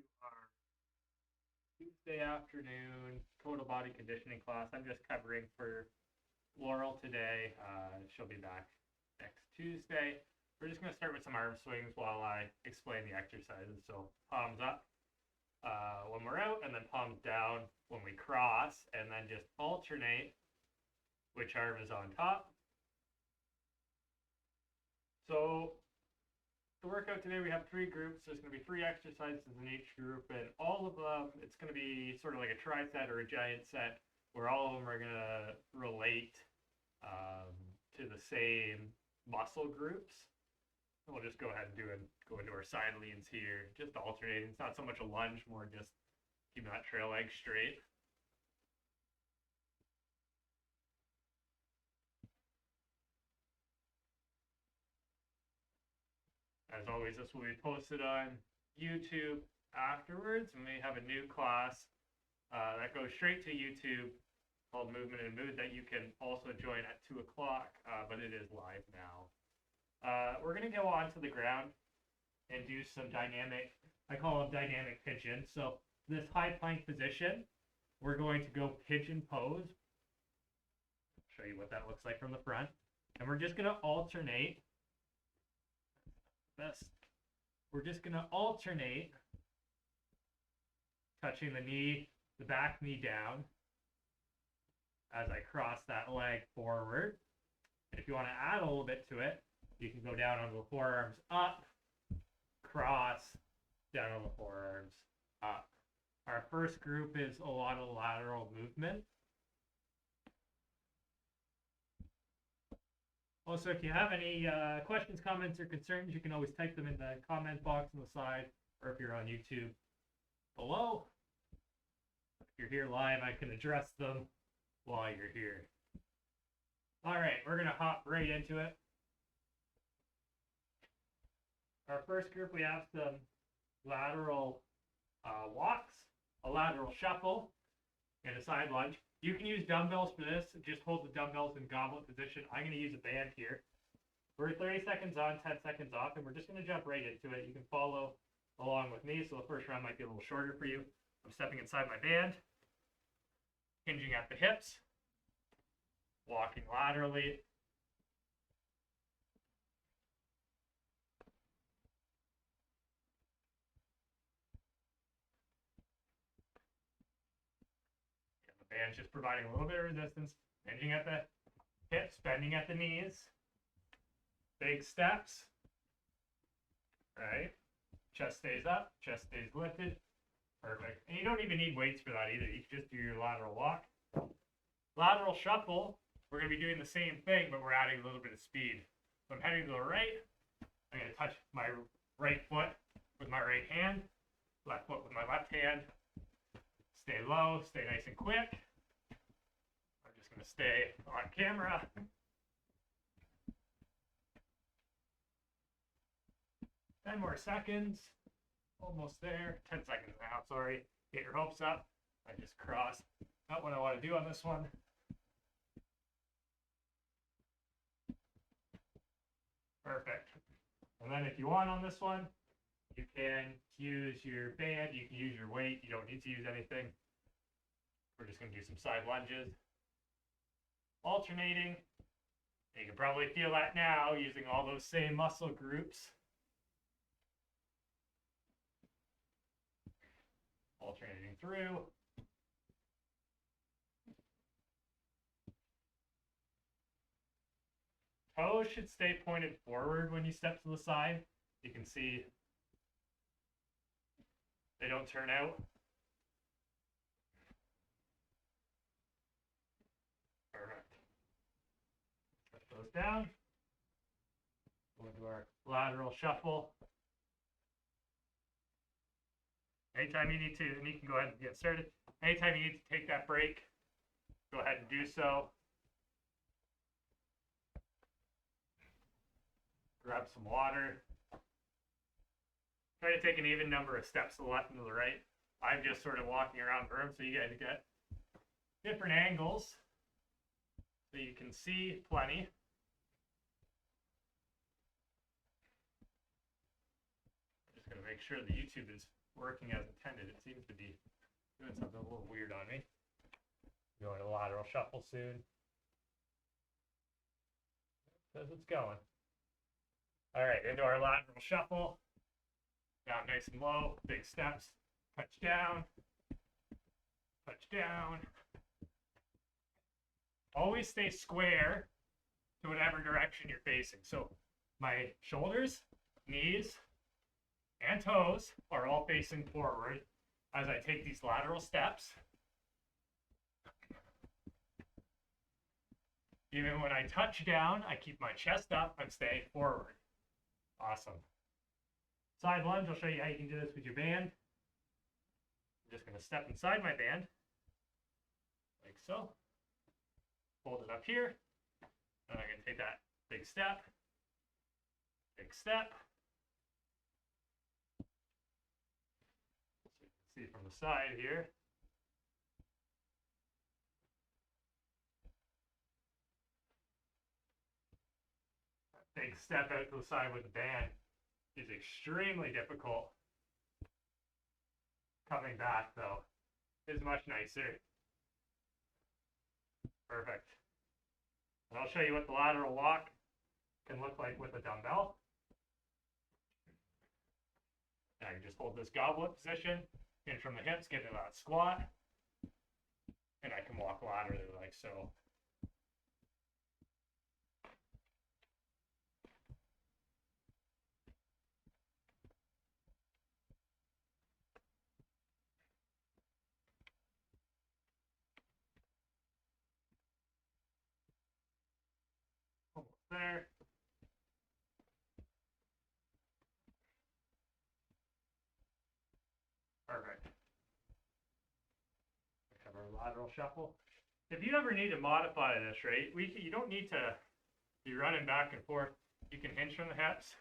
to our Tuesday afternoon total body conditioning class. I'm just covering for Laurel today. She'll be back next Tuesday. We're just going to start with some arm swings while I explain the exercises. So palms up when we're out, and then palms down when we cross, and then just alternate which arm is on top. So the workout today, we have 3 groups. There's going to be 3 exercises in each group, and all of them, it's going to be sort of like a tri-set or a giant set, where all of them are going to relate to the same muscle groups. And we'll just go ahead and go into our side leans here, just alternating. It's not so much a lunge, more just keeping that trail leg straight. As always, this will be posted on YouTube afterwards, and we have a new class that goes straight to YouTube called Movement and Mood that you can also join at 2 o'clock, but it is live now. We're going to go onto the ground and do some dynamic, I call them dynamic pigeon. So this high plank position, we're going to go pigeon pose. I'll show you what that looks like from the front. And we're just going to alternate. We're just going to alternate touching the back knee down as I cross that leg forward. And if you want to add a little bit to it, you can go down on the forearms up, cross, down on the forearms up. Our first group is a lot of lateral movement. Also, if you have any questions, comments, or concerns, you can always type them in the comment box on the side, or if you're on YouTube, below. If you're here live, I can address them while you're here. All right, we're going to hop right into it. Our first group, we have some lateral walks, a lateral shuffle, and a side lunge. You can use dumbbells for this. Just hold the dumbbells in goblet position. I'm going to use a band here. We're 30 seconds on, 10 seconds off, and we're just going to jump right into it. You can follow along with me, so the first round might be a little shorter for you. I'm stepping inside my band, hinging at the hips, walking laterally. Band's just providing a little bit of resistance, hinging at the hips, bending at the knees. Big steps. Right? Chest stays up, chest stays lifted. Perfect. And you don't even need weights for that either. You can just do your lateral walk. Lateral shuffle, we're going to be doing the same thing, but we're adding a little bit of speed. So I'm heading to the right. I'm going to touch my right foot with my right hand, left foot with my left hand. Stay low, stay nice and quick. I'm just going to stay on camera. 10 more seconds. Almost there. 10 seconds now, sorry. Get your hopes up. I just crossed. Not what I want to do on this one. Perfect. And then if you want on this one, you can use your band, you can use your weight, you don't need to use anything. We're just going to do some side lunges. Alternating. You can probably feel that now using all those same muscle groups. Alternating through. Toes should stay pointed forward when you step to the side. You can see they don't turn out. Perfect. Put those down. Go into our lateral shuffle. Anytime you need to, and you can go ahead and get started. Anytime you need to take that break, go ahead and do so. Grab some water. Try to take an even number of steps to the left and to the right. I'm just sort of walking around the room so you guys get different angles so you can see plenty. I'm just going to make make sure the YouTube is working as intended. It seems to be doing something a little weird on me. Going to lateral shuffle soon. Says it's going. All right, into our lateral shuffle. Down nice and low, big steps. Touch down. Touch down. Always stay square to whatever direction you're facing. So my shoulders, knees, and toes are all facing forward as I take these lateral steps. Even when I touch down, I keep my chest up, I'm staying forward. Awesome. Side lunge, I'll show you how you can do this with your band. I'm just going to step inside my band, like so. Hold it up here, and I'm going to take that big step, big step. So you can see from the side here. That big step out to the side with the band is extremely difficult. Coming back, though, is much nicer. Perfect. And I'll show you what the lateral walk can look like with a dumbbell. Now you just hold this goblet position, in from the hips, get into that squat, and I can walk laterally like so. There. Perfect. We have our lateral shuffle. If you ever need to modify this, right, you don't need to be running back and forth. You can hinge from the hips.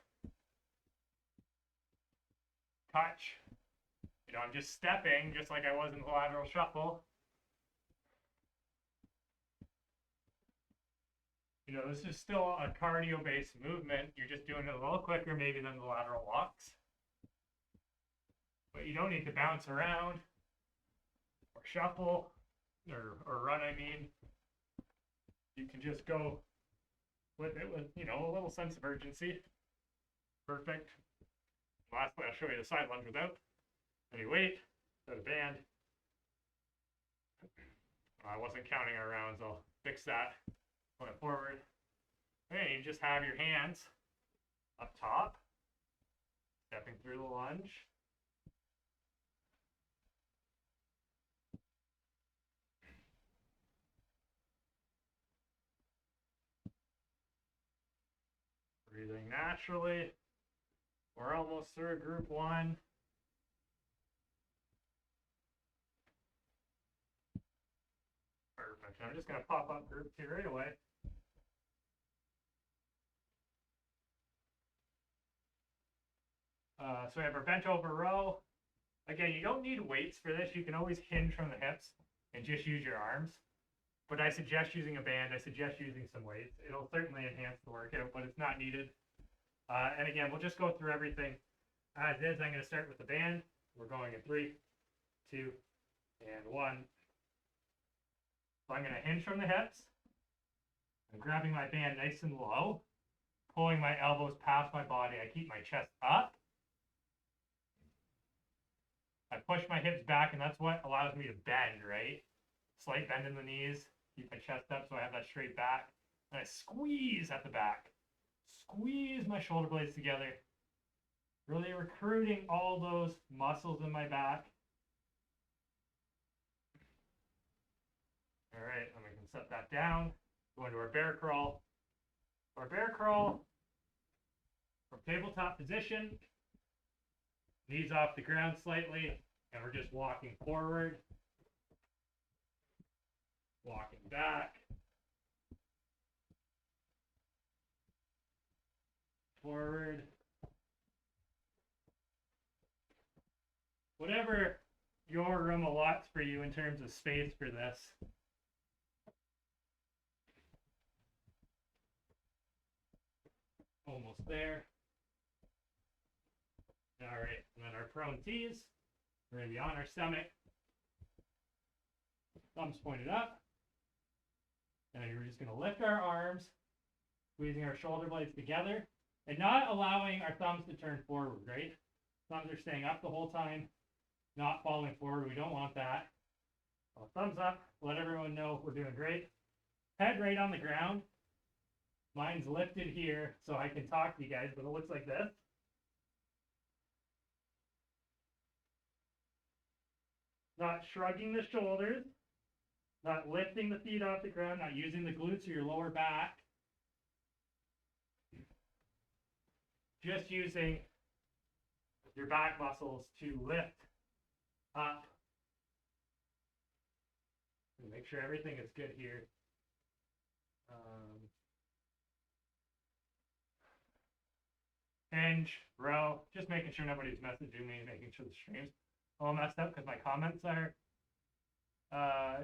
Touch. You know, I'm just stepping just like I was in the lateral shuffle. You know, this is still a cardio-based movement. You're just doing it a little quicker maybe than the lateral walks. But you don't need to bounce around or shuffle or run, I mean. You can just go with it with, you know, a little sense of urgency. Perfect. Lastly, I'll show you the side lunge without any weight, without a band. I wasn't counting our rounds. I'll fix that. Going forward. Okay, you just have your hands up top, stepping through the lunge. Breathing naturally. We're almost through group one. Perfect. I'm just going to pop up group two right away. So we have our bent over row. Again, you don't need weights for this. You can always hinge from the hips and just use your arms. But I suggest using a band. I suggest using some weights. It'll certainly enhance the workout, but it's not needed. And again, we'll just go through everything as is. I'm going to start with the band. We're going in 3, 2, and 1. So I'm going to hinge from the hips. I'm grabbing my band nice and low, pulling my elbows past my body. I keep my chest up. I push my hips back, and that's what allows me to bend, right? Slight bend in the knees, keep my chest up so I have that straight back. And I squeeze at the back. Squeeze my shoulder blades together. Really recruiting all those muscles in my back. All right, and we can set that down. Go into our bear crawl. Our bear crawl from tabletop position. Knees off the ground slightly, and we're just walking forward, walking back, forward. Whatever your room allots for you in terms of space for this. Almost there. All right, and then prone tease. We're going to be on our stomach. Thumbs pointed up. And we're just going to lift our arms, squeezing our shoulder blades together, and not allowing our thumbs to turn forward, right? Thumbs are staying up the whole time, not falling forward. We don't want that. So thumbs up. Let everyone know we're doing great. Head right on the ground. Mine's lifted here so I can talk to you guys, but it looks like this. Not shrugging the shoulders, not lifting the feet off the ground, not using the glutes or your lower back. Just using your back muscles to lift up. And make sure everything is good here. Hinge, row, just making sure nobody's messaging me, making sure the stream's all messed up because my comments are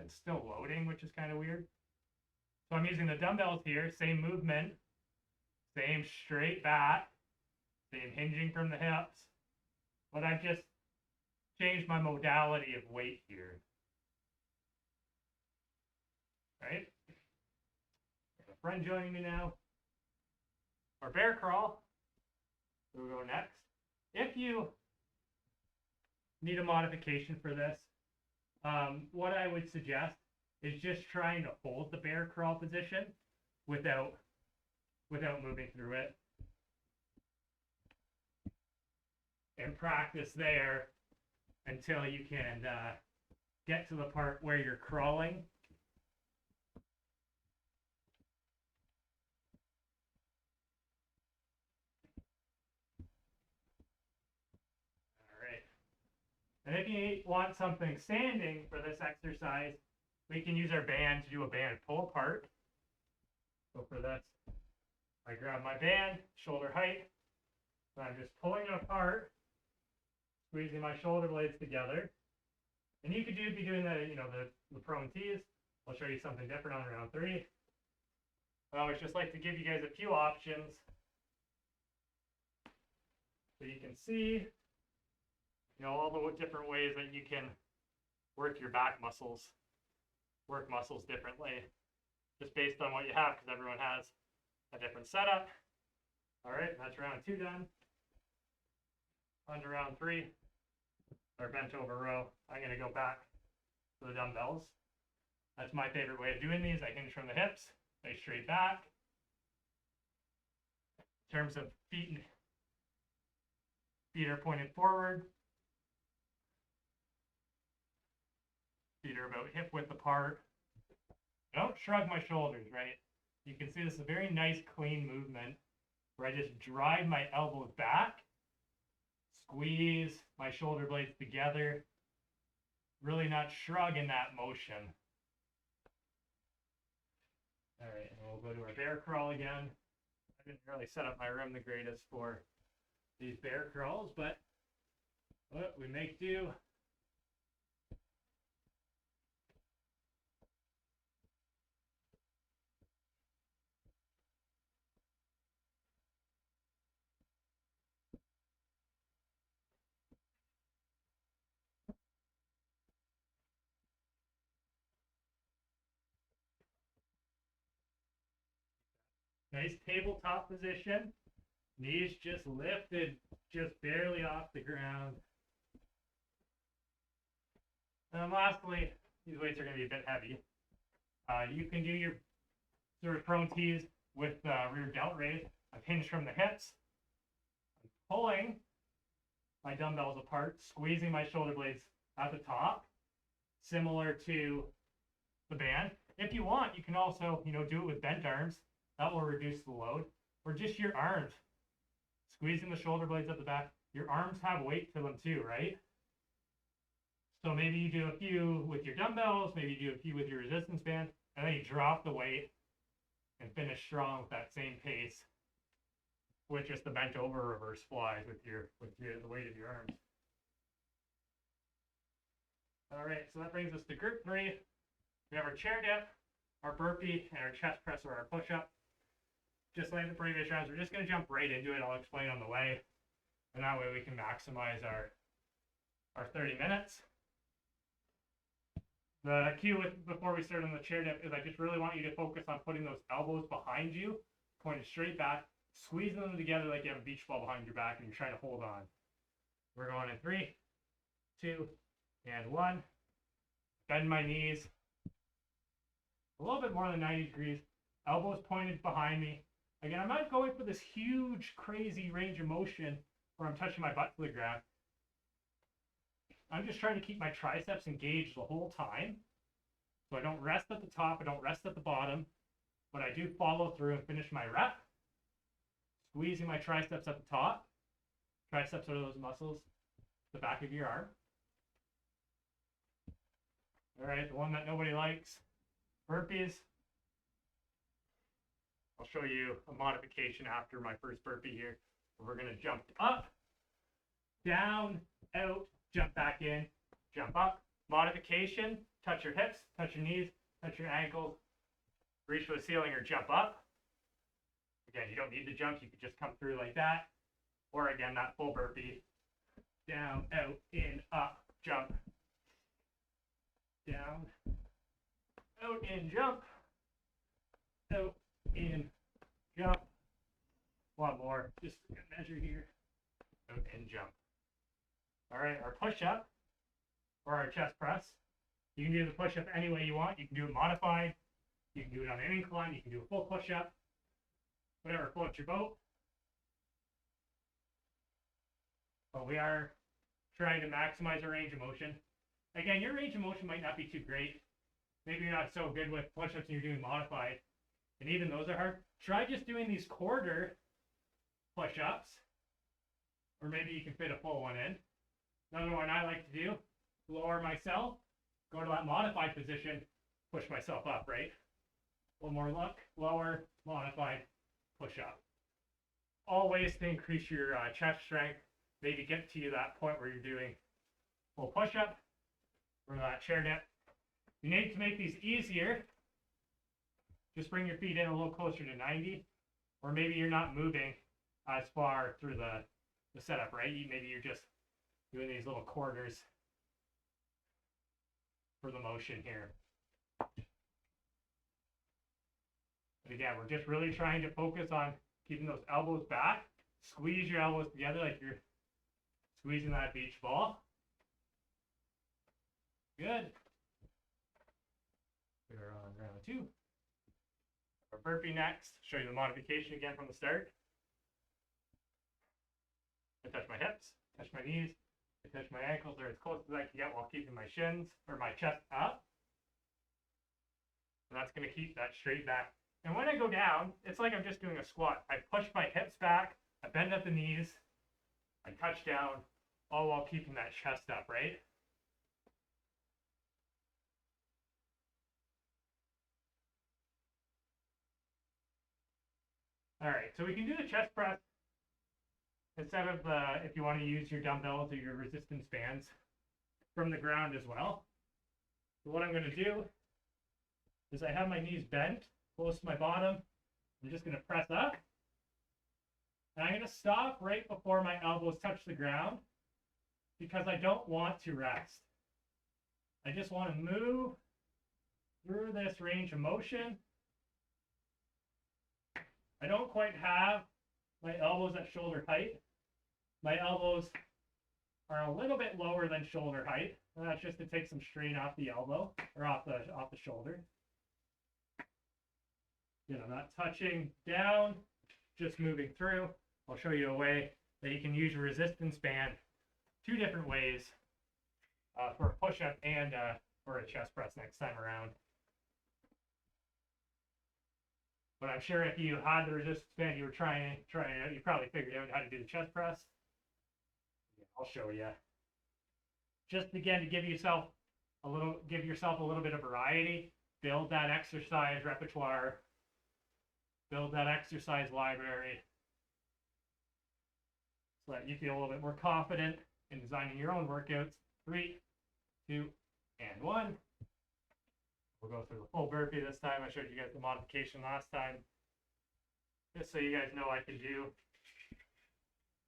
it's still loading, which is kind of weird. So I'm using the dumbbells here, same movement, same straight back, same hinging from the hips, but I've just changed my modality of weight here. Right? Got a friend joining me now. Our bear crawl. So we'll go next. If you need a modification for this, what I would suggest is just trying to hold the bear crawl position without moving through it. And practice there until you can get to the part where you're crawling. And if you want something standing for this exercise, we can use our band to do a band pull apart. So for this, I grab my band, shoulder height, and I'm just pulling it apart, squeezing my shoulder blades together. And you could be doing that, the prone tease. I'll show you something different on round 3. I always just like to give you guys a few options so you can see all the different ways that you can work your back muscles, work muscles differently, just based on what you have, because everyone has a different setup. All right, that's round 2 done. On to round 3, our bent over row. I'm going to go back to the dumbbells. That's my favorite way of doing these. I hinge from the hips, I straight back. In terms of feet are pointed forward. Feet are about hip width apart. I don't shrug my shoulders, right? You can see this is a very nice, clean movement where I just drive my elbows back, squeeze my shoulder blades together, really not shrug in that motion. All right, and we'll go to our bear crawl again. I didn't really set up my room the greatest for these bear crawls, but we make do. Nice tabletop position. Knees just lifted, just barely off the ground. And lastly, these weights are going to be a bit heavy. You can do your sort of prone tease with rear delt raise. I've hinged from the hips. I'm pulling my dumbbells apart, squeezing my shoulder blades at the top, similar to the band. If you want, you can also, do it with bent arms. That will reduce the load. Or just your arms. Squeezing the shoulder blades at the back. Your arms have weight to them too, right? So maybe you do a few with your dumbbells, maybe you do a few with your resistance band, and then you drop the weight and finish strong with that same pace with just the bent over reverse flies with the weight of your arms. All right, so that brings us to group 3. We have our chair dip, our burpee, and our chest press or our push-up. Just like the previous rounds, we're just going to jump right into it. I'll explain on the way. And that way we can maximize our our 30 minutes. The cue before we start on the chair dip is I just really want you to focus on putting those elbows behind you, pointed straight back, squeezing them together like you have a beach ball behind your back and you're trying to hold on. We're going in 3, 2, and 1. Bend my knees a little bit more than 90 degrees. Elbows pointed behind me. Again, I'm not going for this huge, crazy range of motion where I'm touching my butt to the ground. I'm just trying to keep my triceps engaged the whole time. So I don't rest at the top, I don't rest at the bottom, but I do follow through and finish my rep. Squeezing my triceps at the top. Triceps are those muscles, the back of your arm. All right, the one that nobody likes, burpees. I'll show you a modification after my first burpee here. We're gonna jump up, down, out, jump back in, jump up. Modification, touch your hips, touch your knees, touch your ankles, reach for the ceiling or jump up. Again, you don't need to jump, you could just come through like that. Or again, that full burpee. Down, out, in, up, jump. Down, out, in, jump. Out, in, jump. One more, just measure here. Out, in, jump. All right, our push-up or our chest press. You can do the push-up any way you want. You can do it modified. You can do it on an incline. You can do a full push-up. Whatever floats your boat. But we are trying to maximize our range of motion. Again, your range of motion might not be too great. Maybe you're not so good with push-ups and you're doing modified. And even those are hard. Try just doing these quarter push-ups. Or maybe you can fit a full one in. Another one I like to do, lower myself, go to that modified position, push myself up, right? One more look, lower, modified, push up. All ways to increase your chest strength, maybe get to that point where you're doing full push up or that chair dip. You need to make these easier. Just bring your feet in a little closer to 90, or maybe you're not moving as far through the setup, right? Maybe you're just doing these little quarters for the motion here. But again, we're just really trying to focus on keeping those elbows back. Squeeze your elbows together like you're squeezing that beach ball. Good. We're on round 2. Our burpee next. Show you the modification again from the start. I touch my hips, touch my knees, I touch my ankles. They're as close as I can get while keeping my shins or my chest up. And that's going to keep that straight back. And when I go down, it's like I'm just doing a squat. I push my hips back, I bend at the knees, I touch down, all while keeping that chest up, right? All right, so we can do the chest press instead of if you want to use your dumbbells or your resistance bands from the ground as well. So what I'm going to do is I have my knees bent close to my bottom. I'm just going to press up. And I'm going to stop right before my elbows touch the ground because I don't want to rest. I just want to move through this range of motion. I don't quite have my elbows at shoulder height. My elbows are a little bit lower than shoulder height. And that's just to take some strain off the elbow or off the shoulder. Again, I'm not touching down, just moving through. I'll show you a way that you can use your resistance band 2 different ways for a push-up and for a chest press next time around. But I'm sure if you had the resistance band you were trying out, you probably figured out how to do the chest press. Yeah, I'll show you. Just again to give yourself a little bit of variety. Build that exercise repertoire. Build that exercise library so that you feel a little bit more confident in designing your own workouts. 3, 2, and 1. We'll go through the full burpee this time. I showed you guys the modification last time. Just so you guys know I can do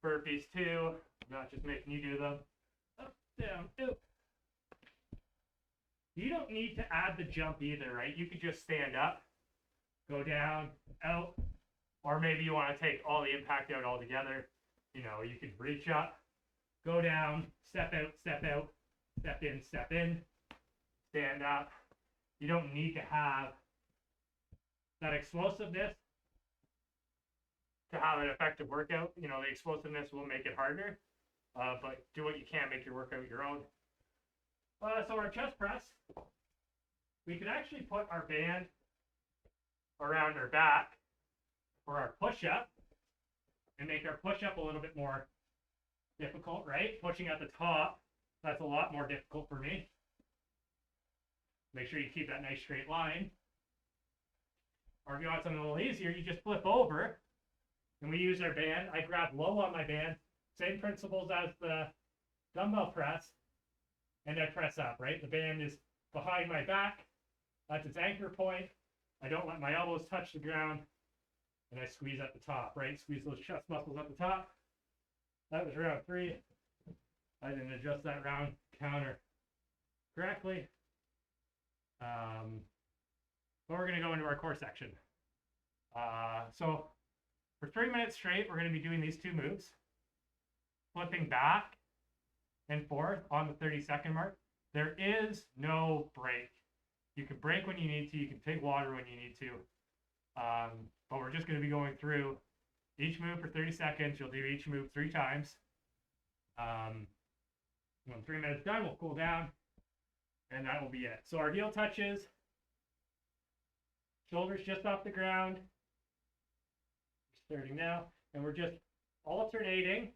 burpees too. I'm not just making you do them. Up, down, out. You don't need to add the jump either, right? You could just stand up, go down, out, or maybe you want to take all the impact out altogether. You know, you could reach up, go down, step out, step in, stand up. You don't need to have that explosiveness to have an effective workout. You know, the explosiveness will make it harder, but do what you can, make your workout your own. So our chest press, we could actually put our band around our back for our push-up and make our push-up a little bit more difficult, right? Pushing at the top, that's a lot more difficult for me. Make sure you keep that nice straight line. Or if you want something a little easier, you just flip over and we use our band. I grab low on my band, same principles as the dumbbell press, and I press up, right? The band is behind my back. That's its anchor point. I don't let my elbows touch the ground, and I squeeze at the top, right? Squeeze those chest muscles at the top. That was round 3. I didn't adjust that round counter correctly. But we're going to go into our core section. So for 3 minutes straight, we're going to be doing these 2 moves. Flipping back and forth on the 30-second mark. There is no break. You can break when you need to. You can take water when you need to. But we're just going to be going through each move for 30 seconds. You'll do each move 3 times. When 3 minutes done, we'll cool down. And that will be it. So our heel touches. Shoulders just off the ground. Starting now. And we're just alternating,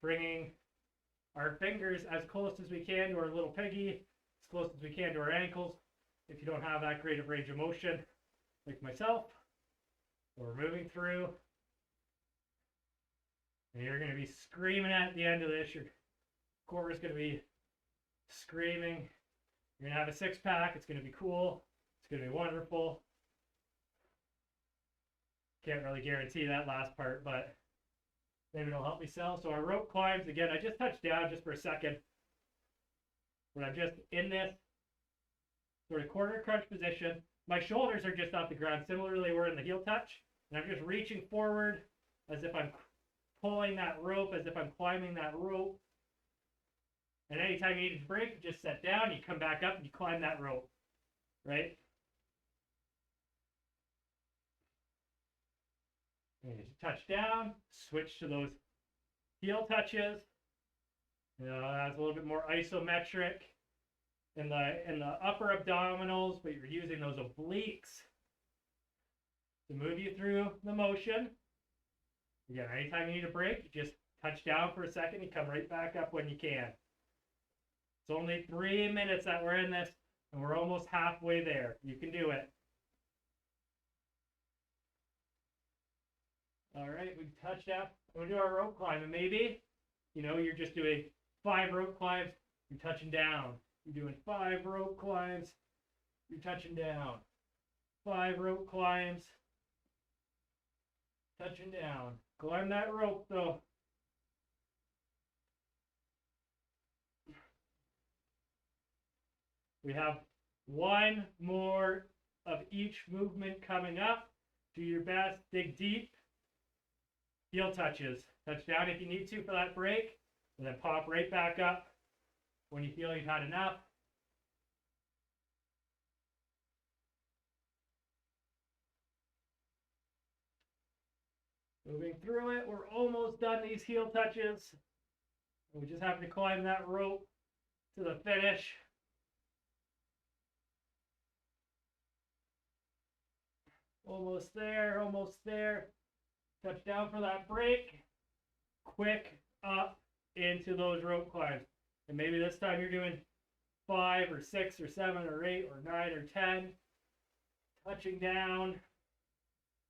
bringing our fingers as close as we can to our little piggy, as close as we can to our ankles. If you don't have that great of range of motion, like myself, we're moving through. And you're going to be screaming at the end of this. Your core is going to be screaming. You're going to have a 6-pack. It's going to be cool. It's going to be wonderful. Can't really guarantee that last part, but maybe it'll help me sell. So our rope climbs, again, I just touched down just for a second. When I'm just in this sort of quarter crunch position, my shoulders are just off the ground. Similarly, we're in the heel touch, and I'm just reaching forward as if I'm pulling that rope, as if I'm climbing that rope. And anytime you need to break, you just set down, you come back up, and you climb that rope, right? And you touch down, switch to those heel touches. You know, that's a little bit more isometric in the upper abdominals, but you're using those obliques to move you through the motion. Again, anytime you need a break, you just touch down for a second, you come right back up when you can. It's only 3 minutes that we're in this, and we're almost halfway there. You can do it. All right, we touched down. We'll do our rope climb, and maybe, you know, you're just doing 5 rope climbs, you're touching down. You're doing 5 rope climbs, you're touching down. 5 rope climbs, touching down. Climb that rope, though. We have 1 more of each movement coming up. Do your best, dig deep. Heel touches. Touch down if you need to for that break, and then pop right back up when you feel you've had enough. Moving through it, we're almost done these heel touches. We just have to climb that rope to the finish. Almost there, almost there. Touch down for that break. Quick up into those rope climbs. And maybe this time you're doing 5 or 6 or 7 or 8 or 9 or 10. Touching down.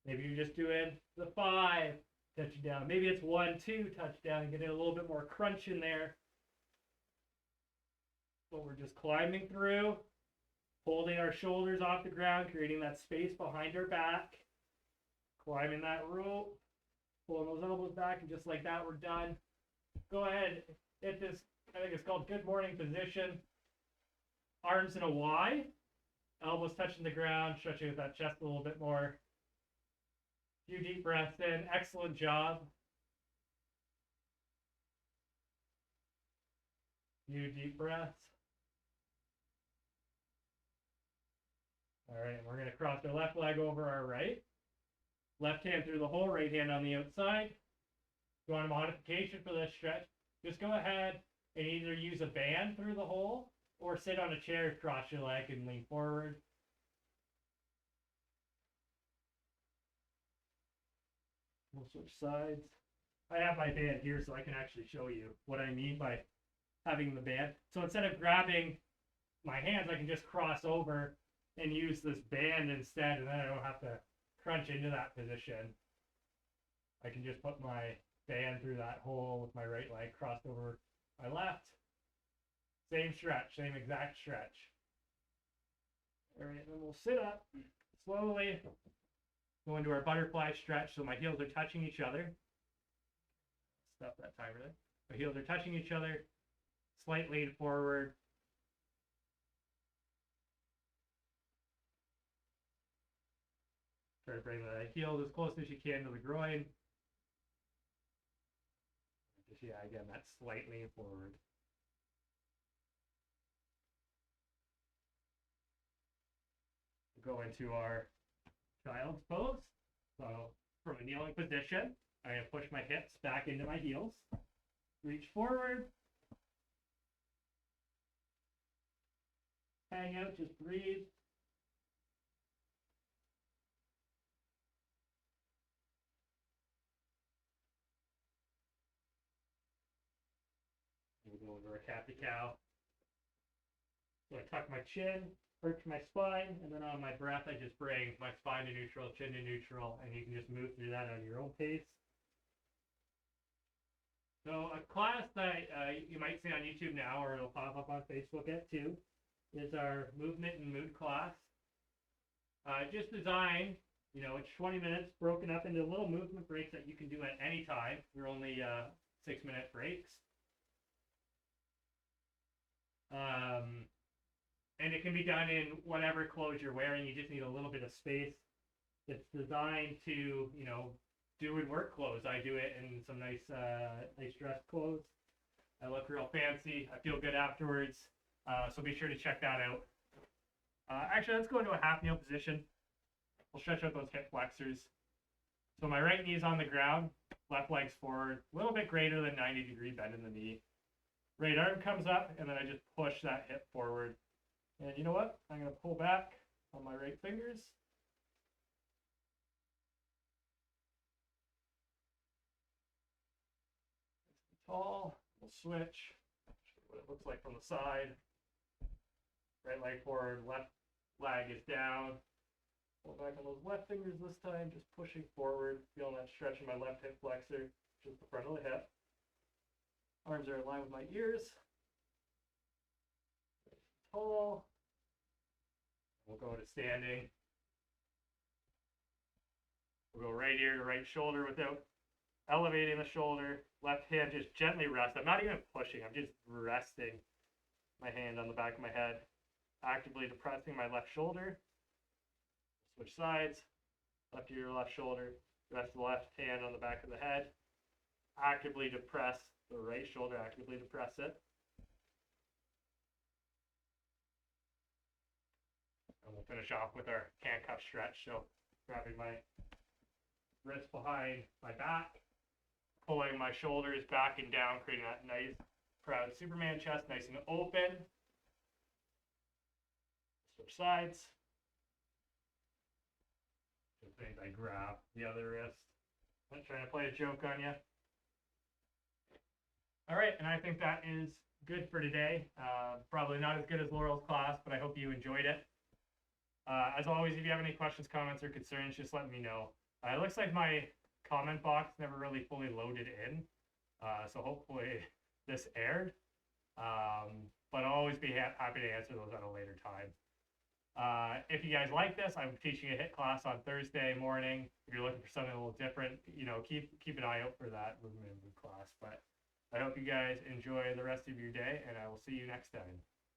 Maybe you're just doing the 5, touching down. Maybe it's 1, 2, touch down, getting a little bit more crunch in there. But we're just climbing through, holding our shoulders off the ground, creating that space behind our back. Climbing that rope, pulling those elbows back, and just like that, we're done. Go ahead, hit this, I think it's called child, good morning position. Arms in a Y, elbows touching the ground, stretching with that chest a little bit more. Few deep breaths in. Excellent job. Few deep breaths. All right, we're going to cross our left leg over our right. Left hand through the hole, right hand on the outside. If you want a modification for this stretch, just go ahead and either use a band through the hole or sit on a chair, cross your leg, and lean forward. We'll switch sides. I have my band here so I can actually show you what I mean by having the band. So instead of grabbing my hands, I can just cross over and use this band instead, and then I don't have to crunch into that position. I can just put my band through that hole with my right leg crossed over my left. Same stretch, same exact stretch. All right, then we'll sit up slowly, go into our butterfly stretch. So my heels are touching each other. Stop that timer there. My heels are touching each other. Slight lean forward. Try to bring the heels as close as you can to the groin. Just, yeah, again, that slight lean forward. We'll go into our child's pose. So from a kneeling position, I'm going to push my hips back into my heels. Reach forward. Hang out, just breathe. We'll go over a cat-to-cow. So I tuck my chin, perch my spine, and then on my breath, I just bring my spine to neutral, chin to neutral, and you can just move through that on your own pace. So a class that you might see on YouTube now, or it'll pop up on Facebook at too, is our movement and mood class. Just designed, you know, it's 20 minutes broken up into little movement breaks that you can do at any time. They're only 6-minute breaks. And it can be done in whatever clothes you're wearing. You just need a little bit of space. It's designed to, you know, do in work clothes. I do it in some nice dress clothes. I look real fancy. I feel good afterwards. So be sure to check that out. Actually, let's go into a half kneel position. We'll stretch out those hip flexors. So my right knee is on the ground, left leg's forward, a little bit greater than 90-degree bend in the knee. Right arm comes up, and then I just push that hip forward. And you know what? I'm going to pull back on my right fingers. Tall. We'll switch. Show you what it looks like from the side. Right leg forward, left leg is down. Pull back on those left fingers this time, just pushing forward, feeling that stretch in my left hip flexor, just the front of the hip. Arms are in line with my ears. Tall. We'll go to standing. We'll go right ear to right shoulder without elevating the shoulder. Left hand just gently rest. I'm not even pushing. I'm just resting my hand on the back of my head. Actively depressing my left shoulder. Switch sides. Left ear, left shoulder. Rest the left hand on the back of the head. Actively depress the right shoulder. Actively depress it. And we'll finish off with our handcuff stretch. So grabbing my wrist behind my back, pulling my shoulders back and down, creating that nice, proud Superman chest, nice and open. Switch sides. Just think I grab the other wrist. I'm trying to play a joke on you. All right, and I think that is good for today. Probably not as good as Laurel's class, but I hope you enjoyed it. As always, if you have any questions, comments, or concerns, just let me know. It looks like my comment box never really fully loaded in, so hopefully this aired. But I'll always be happy to answer those at a later time. If you guys like this, I'm teaching a HIIT class on Thursday morning. If you're looking for something a little different, you know, keep an eye out for that movement and mood class. But I hope you guys enjoy the rest of your day, and I will see you next time.